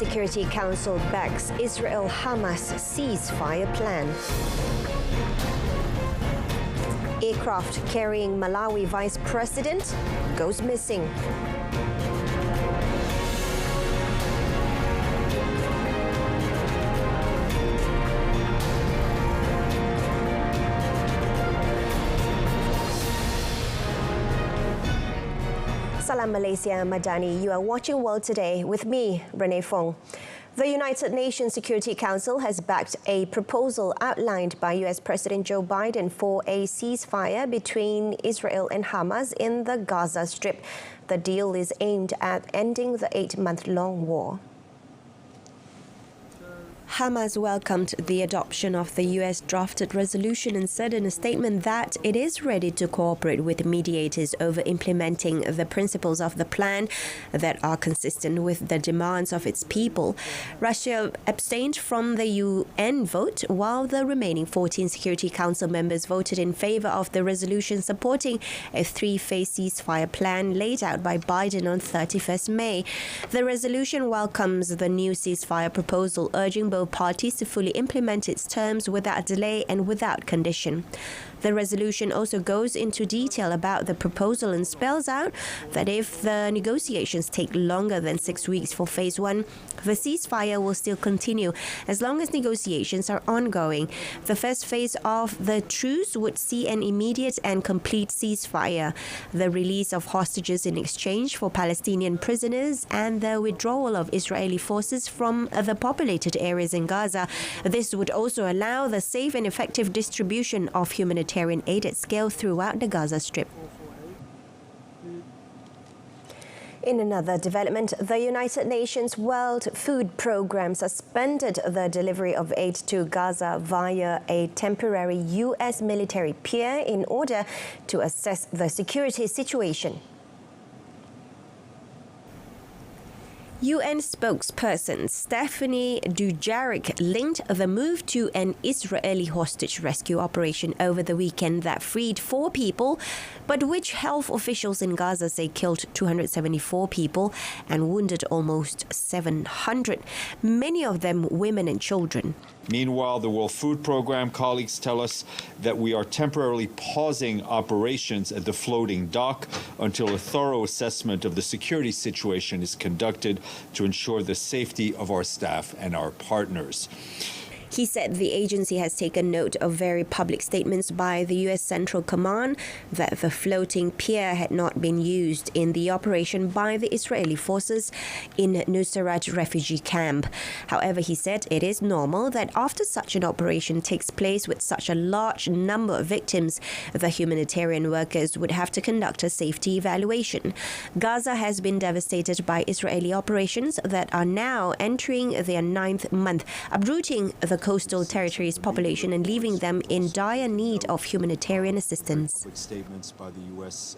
Security Council backs Israel-Hamas ceasefire plan. Aircraft carrying Malawi Vice President goes missing. Salam Malaysia Madani. You are watching World Today with me, Renee Fong. The United Nations Security Council has backed a proposal outlined by US President Joe Biden for a ceasefire between Israel and Hamas in the Gaza Strip. The deal is aimed at ending the 8-month-long war. Hamas welcomed the adoption of the US drafted resolution and said in a statement that it is ready to cooperate with mediators over implementing the principles of the plan that are consistent with the demands of its people. Russia abstained from the UN vote, while the remaining 14 Security Council members voted in favor of the resolution supporting a 3-phase ceasefire plan laid out by Biden on 31st May. The resolution welcomes the new ceasefire proposal, urging both parties to fully implement its terms without delay and without condition. The resolution also goes into detail about the proposal and spells out that if the negotiations take longer than 6 weeks for Phase 1, the ceasefire will still continue as long as negotiations are ongoing. The first phase of the truce would see an immediate and complete ceasefire, the release of hostages in exchange for Palestinian prisoners, and the withdrawal of Israeli forces from the populated areas in Gaza. This would also allow the safe and effective distribution of humanitarian aid at scale throughout the Gaza Strip. In another development, the United Nations World Food Programme suspended the delivery of aid to Gaza via a temporary US military pier in order to assess the security situation. UN spokesperson Stephanie Dujarric linked the move to an Israeli hostage rescue operation over the weekend that freed 4 people, but which health officials in Gaza say killed 274 people and wounded almost 700, many of them women and children. Meanwhile, the World Food Programme colleagues tell us that we are temporarily pausing operations at the floating dock until a thorough assessment of the security situation is conducted to ensure the safety of our staff and our partners. He said the agency has taken note of very public statements by the U.S. Central Command that the floating pier had not been used in the operation by the Israeli forces in Nuseirat refugee camp. However, he said it is normal that after such an operation takes place with such a large number of victims, the humanitarian workers would have to conduct a safety evaluation. Gaza has been devastated by Israeli operations that are now entering their 9th month, uprooting the coastal territory's population and leaving them in dire need of humanitarian assistance. Statements by the US.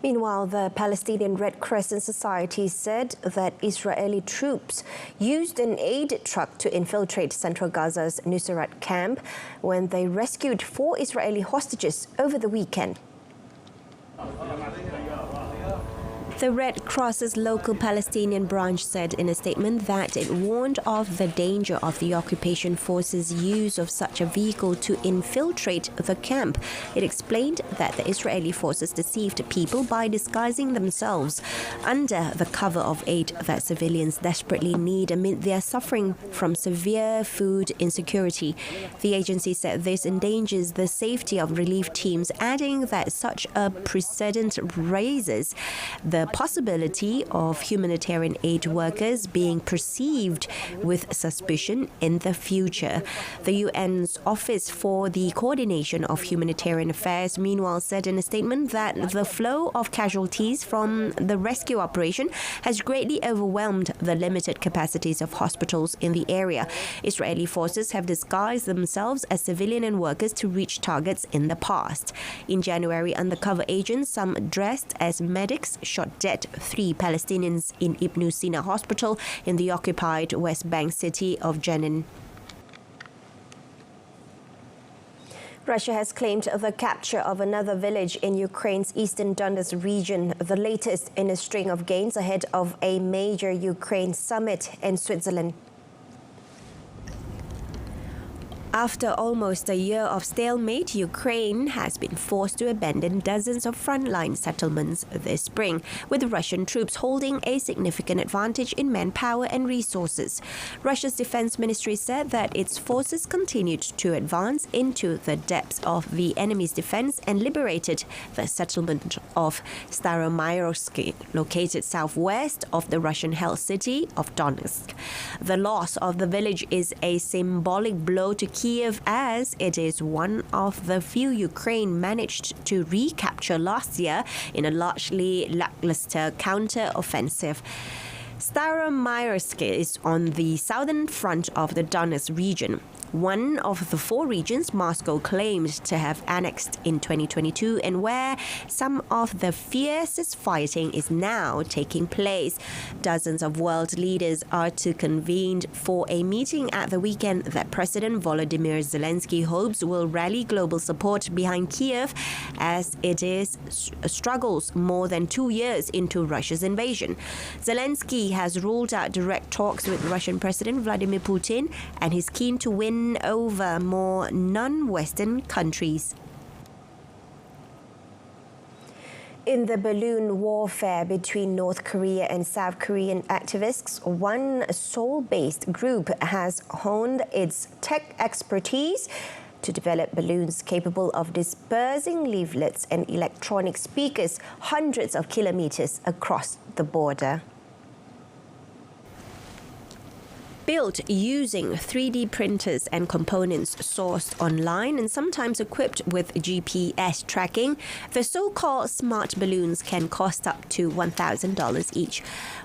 Meanwhile, the Palestinian Red Crescent Society said that Israeli troops used an aid truck to infiltrate central Gaza's Nuseirat camp when they rescued 4 Israeli hostages over the weekend. The Red Cross's local Palestinian branch said in a statement that it warned of the danger of the occupation forces' use of such a vehicle to infiltrate the camp. It explained that the Israeli forces deceived people by disguising themselves under the cover of aid that civilians desperately need amid their suffering from severe food insecurity. The agency said this endangers the safety of relief teams, adding that such a precedent raises the possibility of humanitarian aid workers being perceived with suspicion in the future. The UN's Office for the Coordination of Humanitarian Affairs, meanwhile, said in a statement that the flow of casualties from the rescue operation has greatly overwhelmed the limited capacities of hospitals in the area. Israeli forces have disguised themselves as civilian and workers to reach targets in the past. In January, undercover agents, some dressed as medics, shot dead 3 Palestinians in Ibn Sina Hospital in the occupied West Bank city of Jenin. Russia has claimed the capture of another village in Ukraine's eastern Donetsk region, the latest in a string of gains ahead of a major Ukraine summit in Switzerland. After almost a year of stalemate, Ukraine has been forced to abandon dozens of frontline settlements this spring, with Russian troops holding a significant advantage in manpower and resources. Russia's defense ministry said that its forces continued to advance into the depths of the enemy's defense and liberated the settlement of Staromyrsk, located southwest of the Russian-held city of Donetsk. The loss of the village is a symbolic blow to Kiev, as it is one of the few Ukraine managed to recapture last year in a largely lackluster counter-offensive. Staromyrsk is on the southern front of the Donetsk region, one of the four regions Moscow claimed to have annexed in 2022 and where some of the fiercest fighting is now taking place. Dozens of world leaders are to convene for a meeting at the weekend that President Volodymyr Zelensky hopes will rally global support behind Kiev as it struggles more than 2 years into Russia's invasion. Zelensky has ruled out direct talks with Russian President Vladimir Putin and is keen to win over more non-Western countries. In the balloon warfare between North Korea and South Korean activists, one Seoul-based group has honed its tech expertise to develop balloons capable of dispersing leaflets and electronic speakers hundreds of kilometers across the border. Built using 3D printers and components sourced online and sometimes equipped with GPS tracking, the so-called smart balloons can cost up to $1,000 each.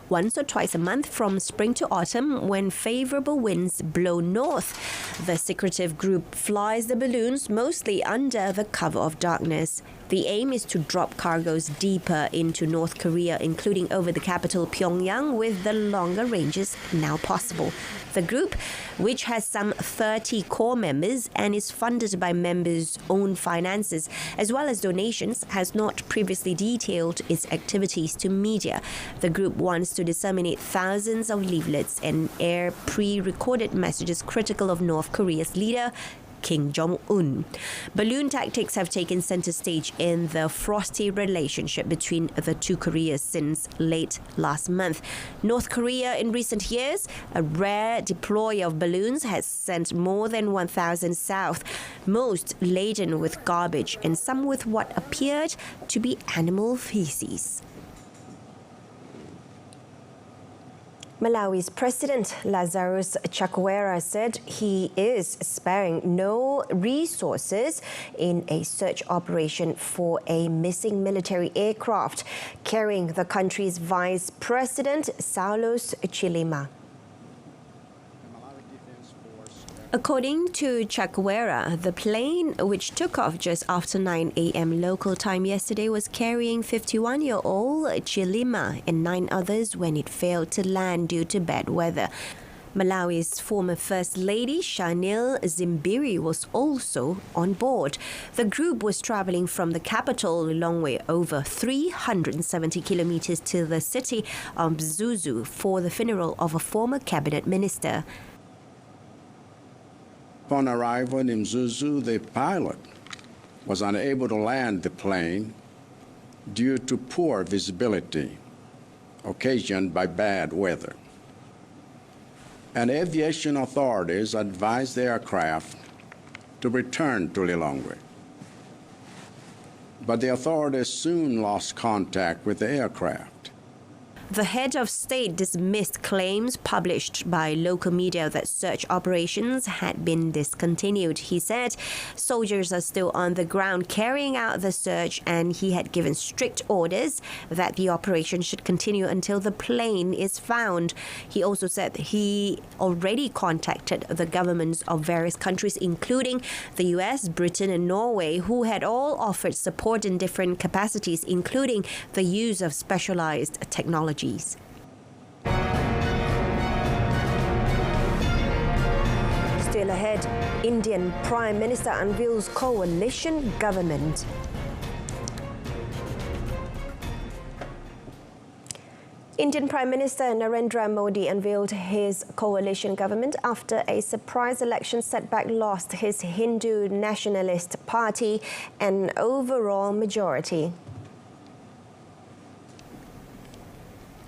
Once or twice a month from spring to autumn, when favorable winds blow north, the secretive group flies the balloons mostly under the cover of darkness. The aim is to drop cargoes deeper into North Korea, including over the capital Pyongyang, with the longer ranges now possible. The group, which has some 30 core members and is funded by members' own finances as well as donations, has not previously detailed its activities to media. The group wants to disseminate thousands of leaflets and air pre-recorded messages critical of North Korea's leader, Kim Jong-un. Balloon tactics have taken center stage in the frosty relationship between the two Koreas since late last month. North Korea in recent years, a rare deploy of balloons, has sent more than 1,000 south, most laden with garbage and some with what appeared to be animal feces. Malawi's President Lazarus Chakwera said he is sparing no resources in a search operation for a missing military aircraft carrying the country's Vice President Saulos Chilima. According to Chakwera, the plane, which took off just after 9 a.m. local time yesterday, was carrying 51-year-old Chilima and 9 others when it failed to land due to bad weather. Malawi's former First Lady, Shanil Zimbiri, was also on board. The group was traveling from the capital, Lilongwe, over 370 kilometers to the city of Mzuzu for the funeral of a former cabinet minister. Upon arrival in Mzuzu, the pilot was unable to land the plane due to poor visibility occasioned by bad weather. And aviation authorities advised the aircraft to return to Lilongwe. But the authorities soon lost contact with the aircraft. The head of state dismissed claims published by local media that search operations had been discontinued. He said soldiers are still on the ground carrying out the search, and he had given strict orders that the operation should continue until the plane is found. He also said he already contacted the governments of various countries, including the US, Britain, and Norway, who had all offered support in different capacities, including the use of specialized technology. April ahead. Indian Prime Minister unveils coalition government. Indian Prime Minister Narendra Modi unveiled his coalition government after a surprise election setback lost his Hindu nationalist party an overall majority.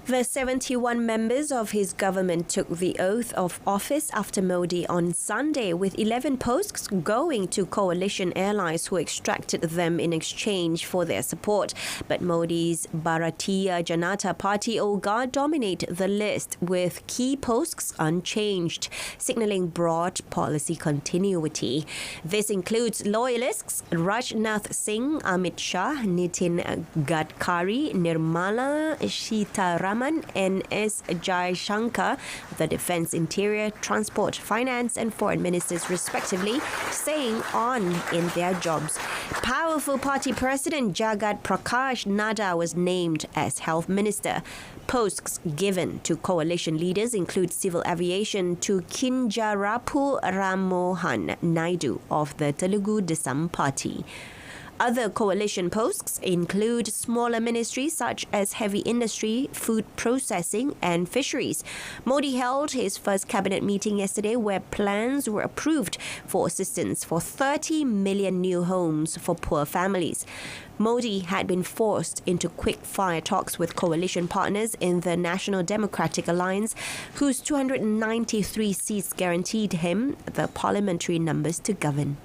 The 71 members of his government took the oath of office after Modi on Sunday, with 11 posts going to coalition allies who extracted them in exchange for their support. But Modi's Bharatiya Janata Party Olga dominate the list, with key posts unchanged, signalling broad policy continuity. This includes loyalists Rajnath Singh, Amit Shah, Nitin Gadkari, Nirmala Sitharaman, and S. Jaishankar, the Defence, Interior, Transport, Finance and Foreign Ministers respectively, staying on in their jobs. Powerful party president Jagat Prakash Nadda was named as Health Minister. Posts given to coalition leaders include civil aviation to Kinjarapu Ramohan Naidu of the Telugu Desam Party. Other coalition posts include smaller ministries such as heavy industry, food processing and fisheries. Modi held his first cabinet meeting yesterday where plans were approved for assistance for 30 million new homes for poor families. Modi had been forced into quick-fire talks with coalition partners in the National Democratic Alliance, whose 293 seats guaranteed him the parliamentary numbers to govern.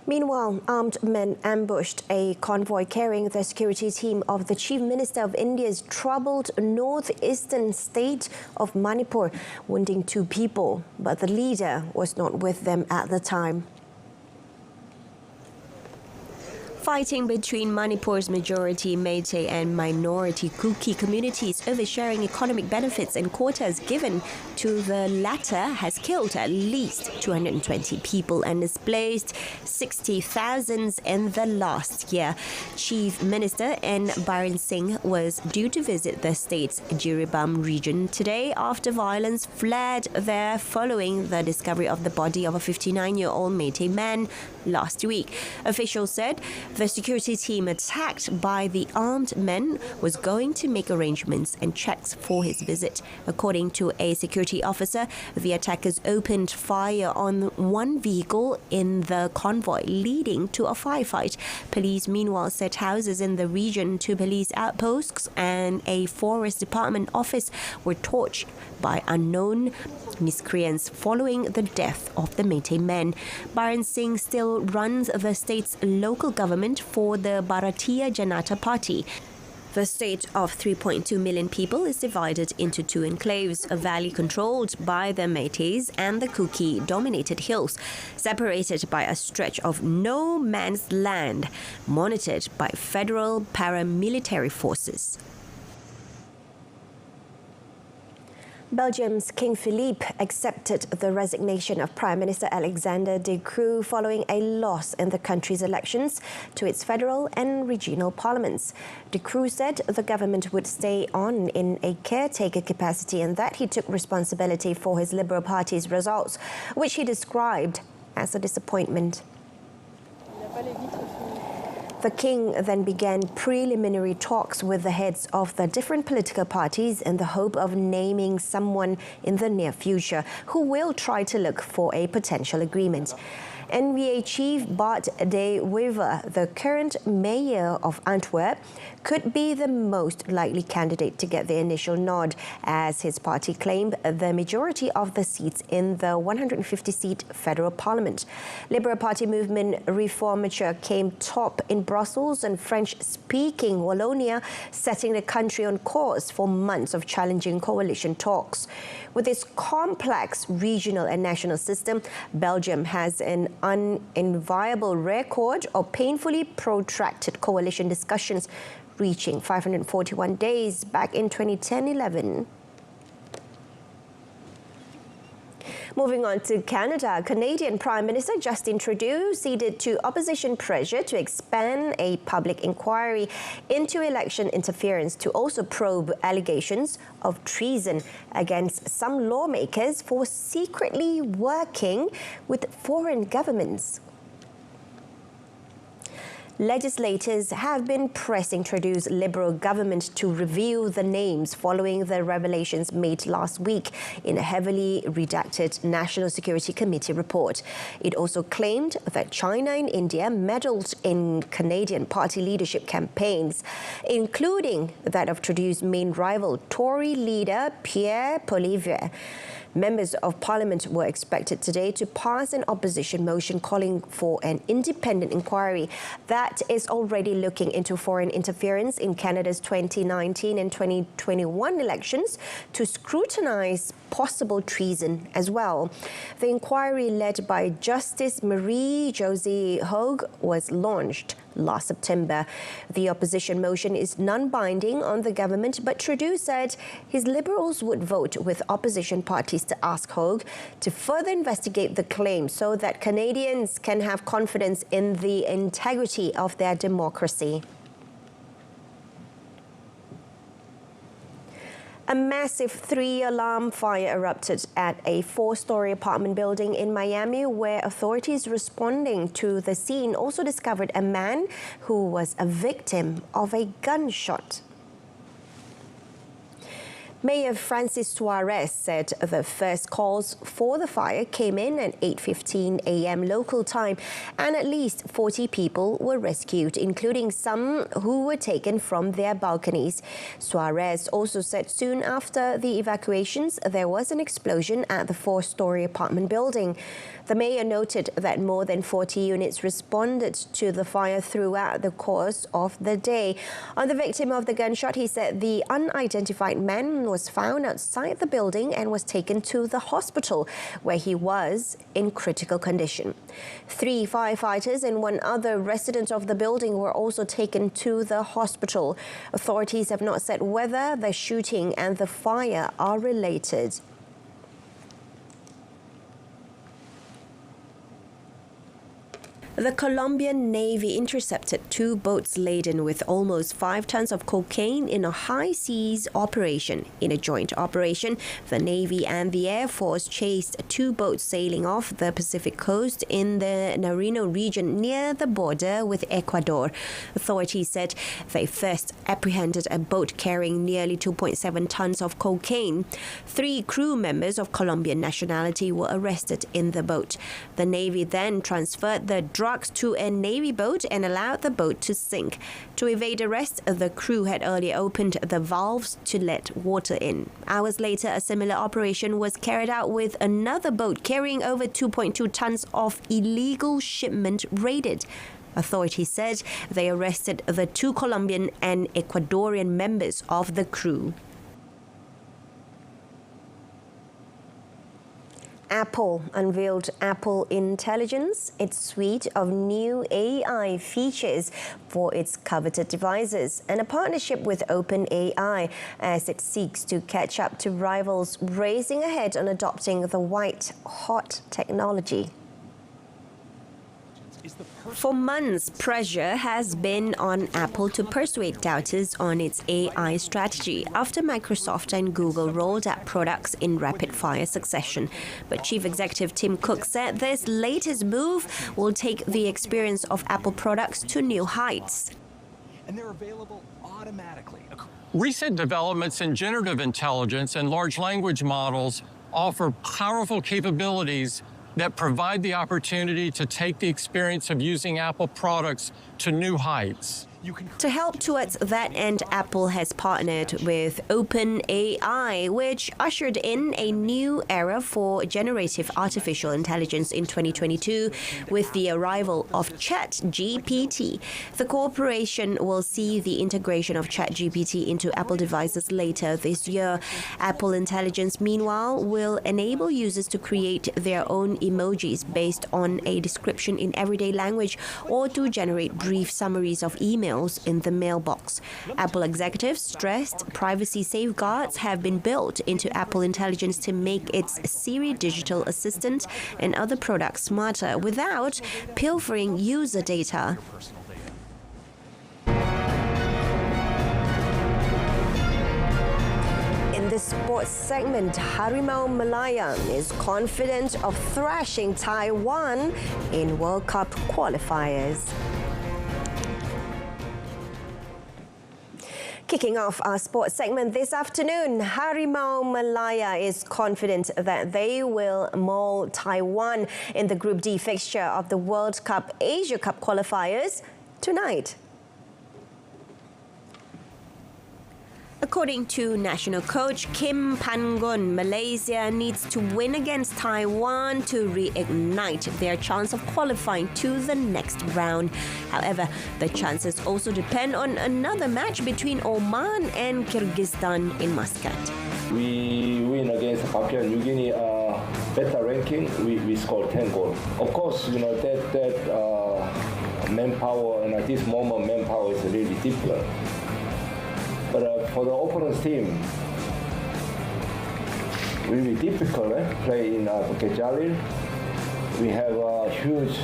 Meanwhile, armed men ambushed a convoy carrying the security team of the Chief Minister of India's troubled northeastern state of Manipur, wounding 2 people, but the leader was not with them at the time. Fighting between Manipur's majority Meitei and minority Kuki communities over sharing economic benefits and quotas given to the latter has killed at least 220 people and displaced 60,000 in the last year. Chief Minister N. Biren Singh was due to visit the state's Jiribam region today after violence flared there following the discovery of the body of a 59-year-old Meitei man last week. Officials said the security team attacked by the armed men was going to make arrangements and checks for his visit. According to a security officer, the attackers opened fire on one vehicle in the convoy, leading to a firefight. Police meanwhile set houses in the region to police outposts, and a forest department office were torched by unknown miscreants following the death of the Meitei men. Biren Singh still runs the state's local government for the Bharatiya Janata Party. The state of 3.2 million people is divided into 2 enclaves, a valley controlled by the Meiteis and the Kuki-dominated hills, separated by a stretch of no man's land, monitored by federal paramilitary forces. Belgium's King Philippe accepted the resignation of Prime Minister Alexander De Croo following a loss in the country's elections to its federal and regional parliaments. De Croo said the government would stay on in a caretaker capacity and that he took responsibility for his Liberal Party's results, which he described as a disappointment. The king then began preliminary talks with the heads of the different political parties in the hope of naming someone in the near future who will try to look for a potential agreement. NVA chief Bart de Wever, the current mayor of Antwerp, could be the most likely candidate to get the initial nod, as his party claimed the majority of the seats in the 150-seat federal parliament. Liberal Party movement Reformature came top in Brussels and French-speaking Wallonia, setting the country on course for months of challenging coalition talks. With its complex regional and national system, Belgium has an unenviable record of painfully protracted coalition discussions, reaching 541 days back in 2010-11. Moving on to Canada, Canadian Prime Minister Justin Trudeau ceded to opposition pressure to expand a public inquiry into election interference to also probe allegations of treason against some lawmakers for secretly working with foreign governments. Legislators have been pressing Trudeau's Liberal government to reveal the names following the revelations made last week in a heavily redacted National Security Committee report. It also claimed that China and India meddled in Canadian party leadership campaigns, including that of Trudeau's main rival, Tory leader Pierre Poilievre. Members of Parliament were expected today to pass an opposition motion calling for an independent inquiry that is already looking into foreign interference in Canada's 2019 and 2021 elections to scrutinize possible treason as well. The inquiry led by Justice Marie-Josée Hogue was launched last September. The opposition motion is non-binding on the government, but Trudeau said his Liberals would vote with opposition parties to ask Hogue to further investigate the claim so that Canadians can have confidence in the integrity of their democracy. A massive 3-alarm fire erupted at a 4-story apartment building in Miami, where authorities responding to the scene also discovered a man who was a victim of a gunshot. Mayor Francis Suarez said the first calls for the fire came in at 8:15 a.m. local time, and at least 40 people were rescued, including some who were taken from their balconies. Suarez also said soon after the evacuations, there was an explosion at the 4-story apartment building. The mayor noted that more than 40 units responded to the fire throughout the course of the day. On the victim of the gunshot, he said the unidentified man was found outside the building and was taken to the hospital, where he was in critical condition. 3 firefighters and 1 other resident of the building were also taken to the hospital. Authorities have not said whether the shooting and the fire are related. The Colombian Navy intercepted 2 boats laden with almost 5 tons of cocaine in a high seas operation. In a joint operation, the Navy and the Air Force chased 2 boats sailing off the Pacific coast in the Nariño region near the border with Ecuador. Authorities said they first apprehended a boat carrying nearly 2.7 tons of cocaine. 3 crew members of Colombian nationality were arrested in the boat. The Navy then transferred the drugs to a Navy boat and allowed the boat to sink. To evade arrest, the crew had earlier opened the valves to let water in. Hours later, a similar operation was carried out with another boat carrying over 2.2 tons of illegal shipment raided. Authorities said they arrested the 2 Colombian and Ecuadorian members of the crew.Apple unveiled Apple Intelligence, its suite of new AI features for its coveted devices, and a partnership with OpenAI as it seeks to catch up to rivals racing ahead on adopting the white-hot technology. For months, pressure has been on Apple to persuade doubters on its AI strategy after Microsoft and Google rolled out products in rapid-fire succession. But Chief Executive Tim Cook said this latest move will take the experience of Apple products to new heights. And they're available automatically. Recent developments in generative intelligence and large language models offer powerful capabilities that provide the opportunity to take the experience of using Apple products to new heights. To help towards that end, Apple has partnered with OpenAI, which ushered in a new era for generative artificial intelligence in 2022 with the arrival of ChatGPT. The corporation will see the integration of ChatGPT into Apple devices later this year. Apple Intelligence, meanwhile, will enable users to create their own emojis based on a description in everyday language or to generate brief summaries of emails emails in the mailbox. Apple executives stressed privacy safeguards have been built into Apple Intelligence to make its Siri digital assistant and other products smarter without pilfering user data. In the sports segment, Harimau Malaya is confident of thrashing Taiwan in World Cup qualifiers. Kicking off our sports segment this afternoon, Harimau Malaya is confident that they will maul Taiwan in the Group D fixture of the World Cup Asia Cup qualifiers tonight. According to national coach Kim Panggon, Malaysia needs to win against Taiwan to reignite their chance of qualifying to the next round. However, the chances also depend on another match between Oman and Kyrgyzstan in Muscat. We win against Papua New Guinea, better ranking. We scored 10 goals. Of course, that manpower, and at this moment, manpower is really different. But for the opponent's team, really difficult play in Bukit Jalil. We have a huge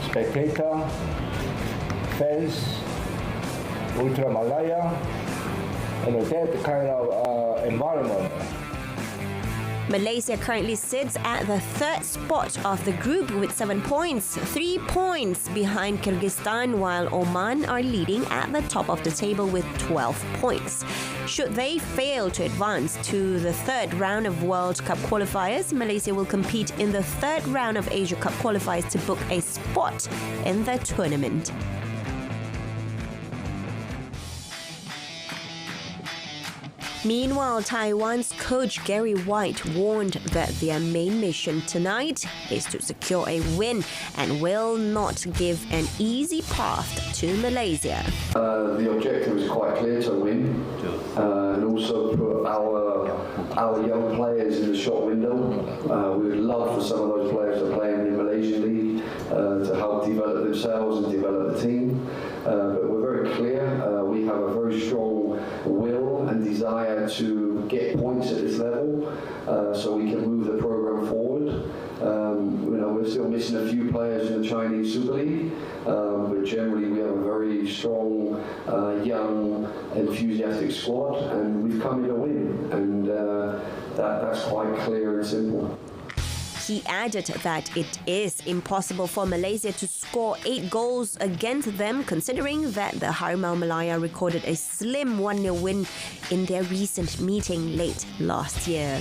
spectator, fans, Ultra Malaya, and that kind of environment. Malaysia currently sits at the third spot of the group with 7 points, 3 points behind Kyrgyzstan, while Oman are leading at the top of the table with 12 points. Should they fail to advance to the third round of World Cup qualifiers, Malaysia will compete in the third round of Asia Cup qualifiers to book a spot in the tournament. Meanwhile, Taiwan's coach Gary White warned that their main mission tonight is to secure a win and will not give an easy path to Malaysia. The objective is quite clear, to win and also put our young players in the shop window. We would love for some of those players to play in the Malaysian League to help develop themselves and develop the team. But we're very clear, we have a very strong will and desire to get points at this level so we can move the program forward. We're still missing a few players in the Chinese Super League, but generally we have a very strong, young, enthusiastic squad, and we've come here to win, and that's quite clear and simple. He added that it is impossible for Malaysia to score 8 goals against them, considering that the Harimau Malaya recorded a slim 1-0 win in their recent meeting late last year.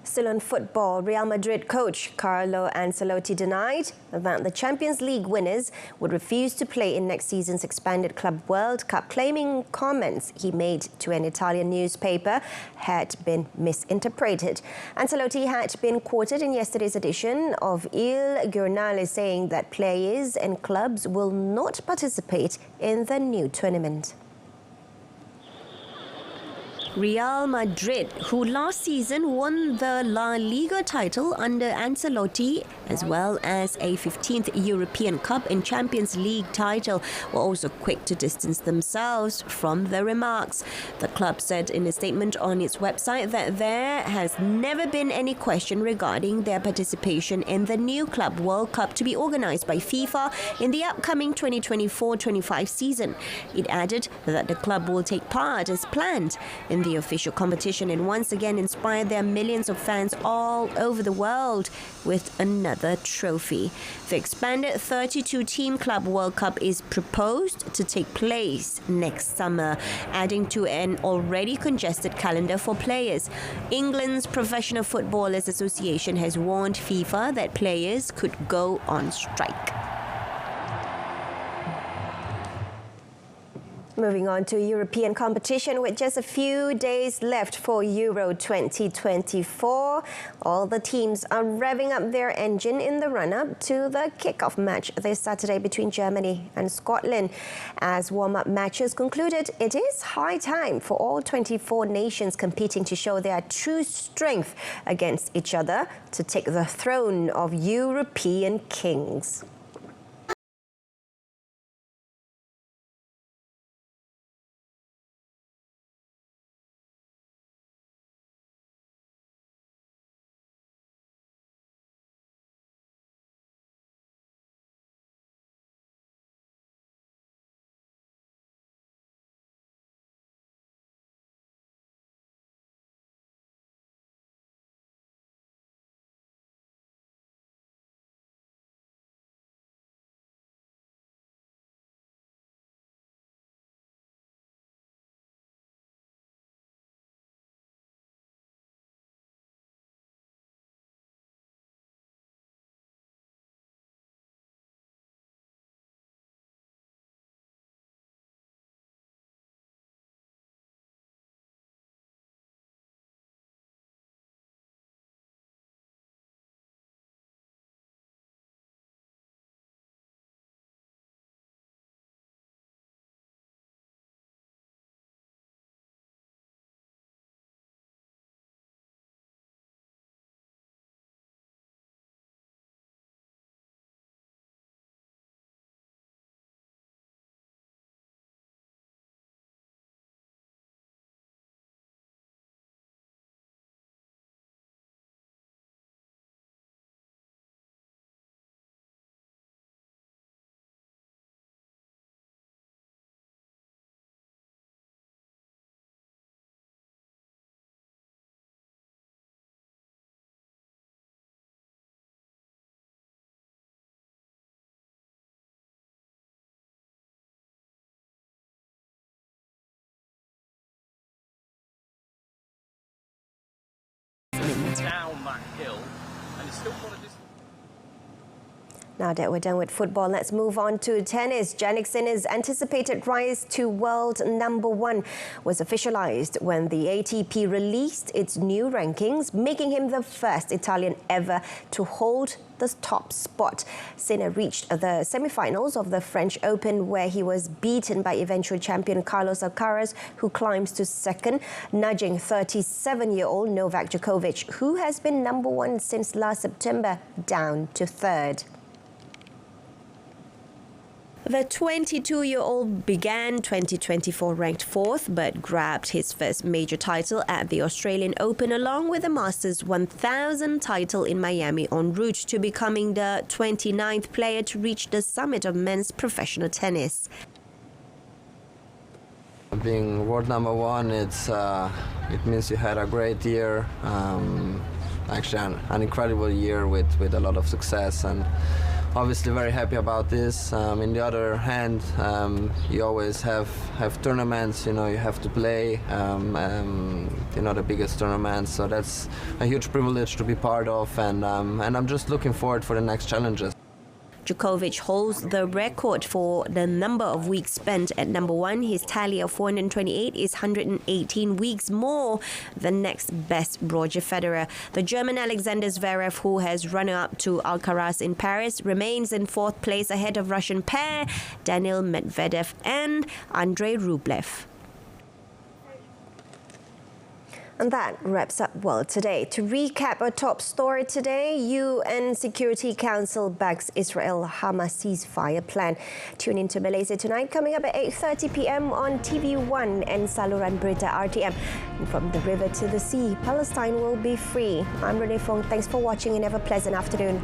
Still on football, Real Madrid coach Carlo Ancelotti denied that the Champions League winners would refuse to play in next season's expanded Club World Cup, claiming comments he made to an Italian newspaper had been misinterpreted. Ancelotti had been quoted in yesterday's edition of Il Giornale saying that players and clubs will not participate in the new tournament. Real Madrid, who last season won the La Liga title under Ancelotti, as well as a 15th European Cup and Champions League title, were also quick to distance themselves from the remarks. The club said in a statement on its website that there has never been any question regarding their participation in the new Club World Cup to be organized by FIFA in the upcoming 2024-25 season. It added that the club will take part as planned in the official competition and once again inspire their millions of fans all over the world with another trophy. The expanded 32-team Club World Cup is proposed to take place next summer, adding to an already congested calendar for players. England's Professional Footballers Association has warned FIFA that players could go on strike. Moving on to European competition with just a few days left for Euro 2024. All the teams are revving up their engine in the run-up to the kick-off match this Saturday between Germany and Scotland. As warm-up matches concluded, it is high time for all 24 nations competing to show their true strength against each other to take the throne of European kings. Now that we're done with football, let's move on to tennis. Jannik Sinner's anticipated rise to world #1 was officialized when the ATP released its new rankings, making him the first Italian ever to hold the top spot. Sinner reached the semi-finals of the French Open, where he was beaten by eventual champion Carlos Alcaraz, who climbs to second, nudging 37-year-old Novak Djokovic, who has been #1 since last September, down to third. The 22-year-old began 2024 ranked 4th, but grabbed his first major title at the Australian Open, along with the Masters 1000 title in Miami, en route to becoming the 29th player to reach the summit of men's professional tennis. Being world #1, it means you had a great year, actually an incredible year with a lot of success, and obviously very happy about this. On the other hand, you always have tournaments, you have to play, the biggest tournaments, so that's a huge privilege to be part of, and I'm just looking forward for the next challenges. Djokovic holds the record for the number of weeks spent at #1. His tally of 428 is 118 weeks more than next best Roger Federer. The German Alexander Zverev, who has run up to Alcaraz in Paris, remains in 4th place ahead of Russian pair Daniil Medvedev and Andrei Rublev. And that wraps up World Today. To recap our top story today, UN Security Council backs Israel-Hamas ceasefire plan. Tune into Malaysia tonight, coming up at 8:30 p.m. on TV1 and saluran Berita RTM. And from the river to the sea, Palestine will be free. I'm Renee Fong. Thanks for watching and have a pleasant afternoon.